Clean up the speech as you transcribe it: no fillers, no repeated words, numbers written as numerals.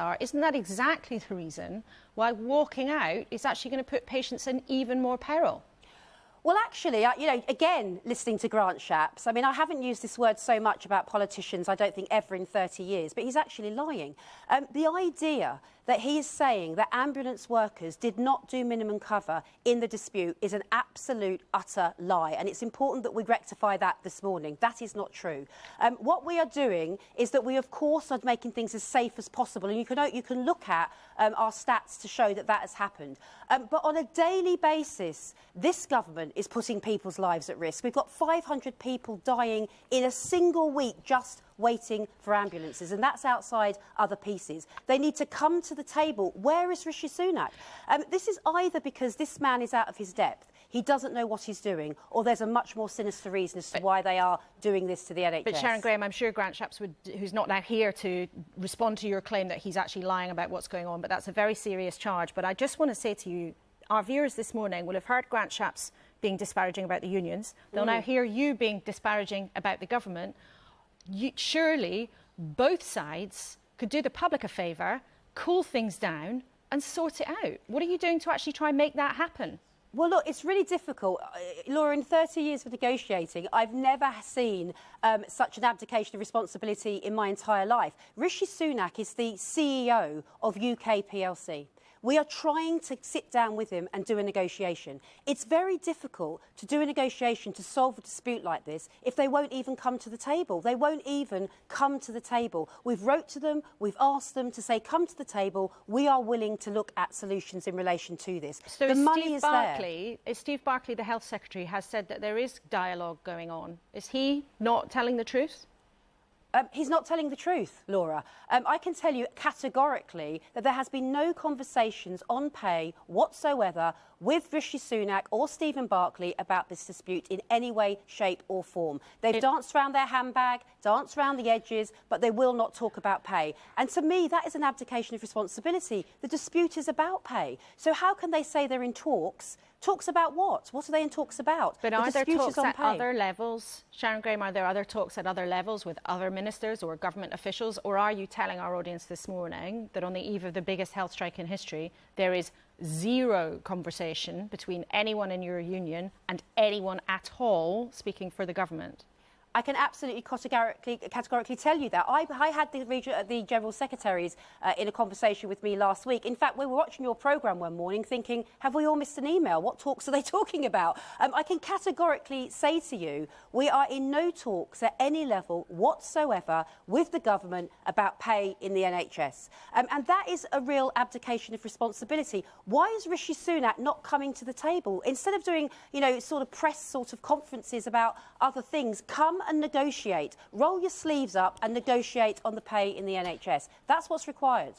are, isn't that exactly the reason why walking out is actually going to put patients in even more peril? Well, actually, again, listening to Grant Shapps, I mean, I haven't used this word so much about politicians, I don't think, ever in 30 years, but he's actually lying. The idea that he is saying that ambulance workers did not do minimum cover in the dispute is an absolute, utter lie, and it's important that we rectify that this morning. That is not true. What we are doing is that we, of course, are making things as safe as possible, and you can look at our stats to show that that has happened. But on a daily basis, this government is putting people's lives at risk. We've got 500 people dying in a single week just waiting for ambulances, and that's outside other pieces. They need to come to the table. Where is Rishi Sunak? This is either because this man is out of his depth, he doesn't know what he's doing, or there's a much more sinister reason as to why they are doing this to the NHS. But Sharon Graham, I'm sure Grant Shapps, who's not now here to respond to your claim that he's actually lying about what's going on, but that's a very serious charge. But I just want to say to you, our viewers this morning will have heard Grant Shapps being disparaging about the unions. They'll now hear you being disparaging about the government. Surely both sides could do the public a favour, cool things down and sort it out. What are you doing to actually try and make that happen? Well, look, it's really difficult. Laura, in 30 years of negotiating, I've never seen such an abdication of responsibility in my entire life. Rishi Sunak is the CEO of UK PLC. We are trying to sit down with him and do a negotiation. It's very difficult to do a negotiation to solve a dispute like this if they won't even come to the table. They won't even come to the table. We've wrote to them, we've asked them to say, come to the table. We are willing to look at solutions in relation to this. So the money is there. Steve Barclay, the Health Secretary, has said that there is dialogue going on. Is he not telling the truth? He's not telling the truth, Laura. I can tell you categorically that there has been no conversations on pay whatsoever with Rishi Sunak or Stephen Barclay about this dispute in any way, shape or form. They've danced around their handbag, danced around the edges, but they will not talk about pay. And to me, that is an abdication of responsibility. The dispute is about pay. So how can they say they're in talks? Talks about what? What are they in talks about? But are there talks at other levels? Sharon Graham, are there other talks at other levels with other ministers or government officials? Or are you telling our audience this morning that on the eve of the biggest health strike in history, there is zero conversation between anyone in your union and anyone at all speaking for the government? I can absolutely categorically tell you that. I had the General Secretaries in a conversation with me last week. In fact, we were watching your programme one morning thinking, have we all missed an email? What talks are they talking about? I can categorically say to you, we are in no talks at any level whatsoever with the government about pay in the NHS. And that is a real abdication of responsibility. Why is Rishi Sunak not coming to the table? Instead of doing, sort of press sort of conferences about other things, come and negotiate. Roll your sleeves up and negotiate on the pay in the NHS. That's what's required.